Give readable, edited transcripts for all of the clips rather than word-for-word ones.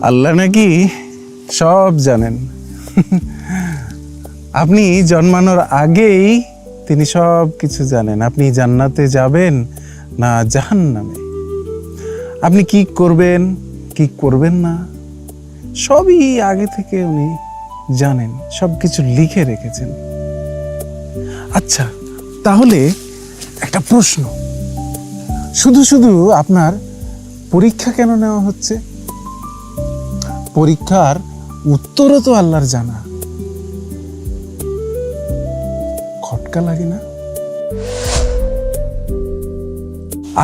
আল্লাহ নাকি সব জানেন। আপনি জন্মানোর আগেই তিনি সব কিছু জানেন। আপনি জান্নাতে যাবেন না জাহান্নামে, আপনি কি করবেন কি করবেন না সবই আগে থেকে উনি জানেন, সব কিছু লিখে রেখেছেন। আচ্ছা, তাহলে একটা প্রশ্ন, শুধু শুধু আপনার পরীক্ষা কেন নেওয়া হচ্ছে? পরীক্ষার উত্তরও তো আল্লাহর জানা। খটকা লাগে না?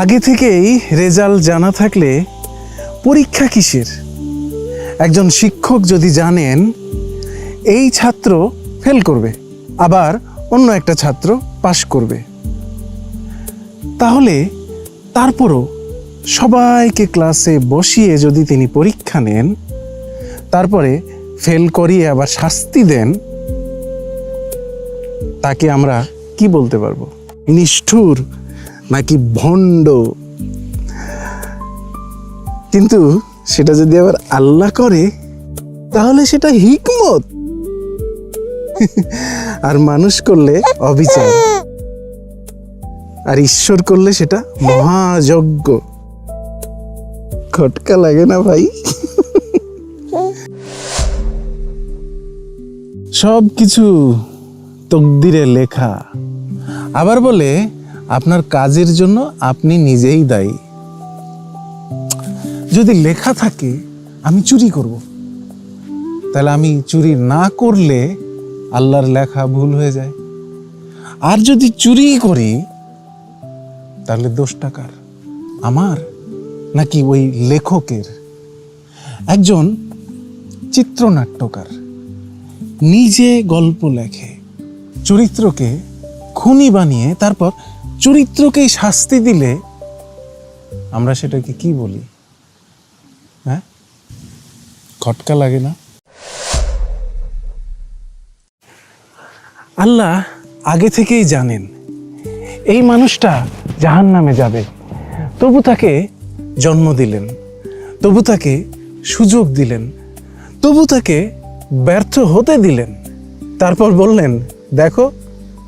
আগে থেকেই রেজাল্ট জানা থাকলে পরীক্ষা কিসের? একজন শিক্ষক যদি জানেন এই ছাত্র ফেল করবে, আবার অন্য একটা ছাত্র পাশ করবে, তাহলে তারপরও সবাইকে ক্লাসে বসিয়ে যদি তিনি পরীক্ষা নেন, তারপরে ফেল করিয়ে আবার শাস্তি দেন, তাকে আমরা কি বলতে পারবো? নিষ্ঠুর নাকি ভণ্ড? কিন্তু সেটা যদি আবার আল্লাহ করে তাহলে সেটা হিকমত, আর মানুষ করলে অবিচার, আর ঈশ্বর করলে সেটা মহাযজ্ঞ। খটকা লাগে না ভাই? সব কিছু তকদিরে লেখা। আবার বলে আপনার কাজের জন্য আপনি নিজেই দায়ী। যদি লেখা থাকে আমি চুরি করব, তাহলে আমি চুরি না করলে আল্লাহর লেখা ভুল হয়ে যায়। আর যদি চুরি করি তাহলে দোষটা কার? আমার নাকি ওই লেখকের? একজন চিত্রনাট্যকার নিজে গল্প লেখে, চরিত্রকে খুনি বানিয়ে তারপর চরিত্রকেই শাস্তি দিলে আমরা সেটাকে কি বলি? হ্যাঁ, খটকা লাগে না? আল্লাহ আগে থেকেই জানেন এই মানুষটা জাহান্নামে যাবে, তবু তাকে জন্ম দিলেন, তবু তাকে সুযোগ দিলেন, তবু তাকে ব্যর্থ হতে দিলেন। তারপর বললেন, দেখো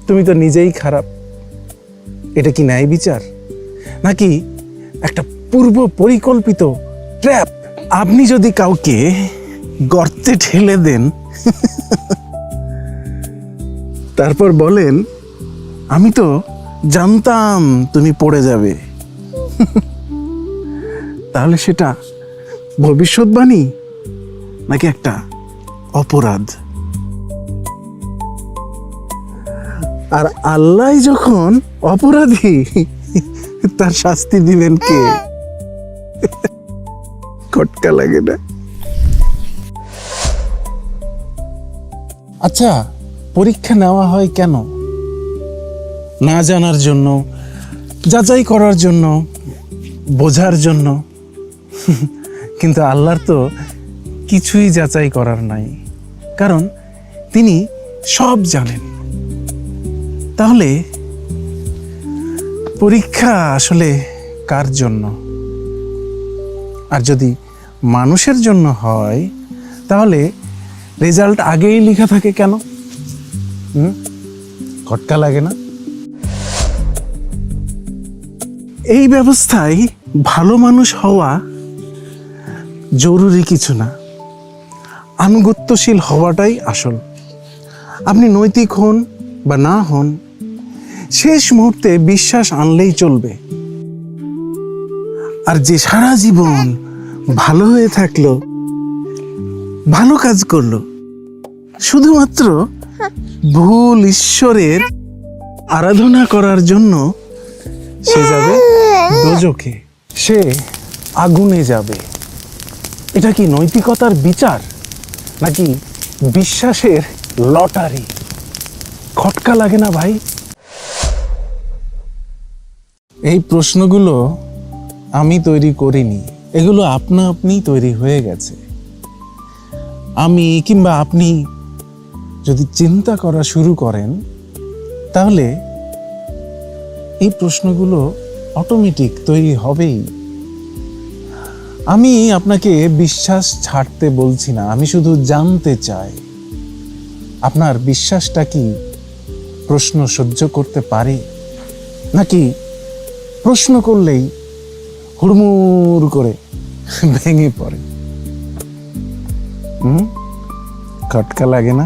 তুমি তো নিজেই খারাপ। এটা কি ন্যায় বিচার, নাকি একটা পূর্ব পরিকল্পিত ট্র্যাপ? আপনি যদি কাউকে গর্তে ঠেলে দেন, তারপর বলেন আমি তো জানতাম তুমি পড়ে যাবে, তাহলে সেটা ভবিষ্যৎবাণী নাকি একটা অপরাধ? আর আল্লাহ যখন অপরাধী, তার শাস্তি দিবেন কে? খটকা লাগে না? আচ্ছা, পরীক্ষা নেওয়া হয় কেন? না জানার জন্য, যাচাই করার জন্য, বোঝার জন্য। কিন্তু আল্লাহর তো কিছুই যাচাই করার নাই, কারণ তিনি সব জানেন। তাহলে পরীক্ষা আসলে কার জন্য? আর যদি মানুষের জন্য হয় তাহলে রেজাল্ট আগেই লেখা থাকে কেন? খটকা লাগে না? এই ব্যবস্থায় ভালো মানুষ হওয়া জরুরি কিছু না, আনুগত্যশীল হওয়াটাই আসল। আপনি নৈতিক হন বা না হন, শেষ মুহূর্তে বিশ্বাস আনলেই চলবে। আর যে সারা জীবন ভালো হয়ে থাকলো, ভালো কাজ করলো, শুধুমাত্র ভুল ঈশ্বরের আরাধনা করার জন্য, সে যাবে দোজখে, সে আগুনে যাবে। এটা কি নৈতিকতার বিচার নাকি বিশ্বাসের লটারি? খটকা লাগে না ভাই? এই প্রশ্নগুলো আমি তৈরি করিনি, এগুলো আপনা আপনি তৈরি হয়ে গেছে। আমি কিংবা আপনি যদি চিন্তা করা শুরু করেন, তাহলে এই প্রশ্নগুলো অটোমেটিক তৈরি হবেই। আমি আপনাকে বিশ্বাস ছাড়তে বলছি না, আমি শুধু জানতে চাই আপনার বিশ্বাসটা কি প্রশ্ন সহ্য করতে পারে, নাকি প্রশ্ন করলেই হুড়মুড় করে ভেঙে পড়ে। খটকা লাগে না?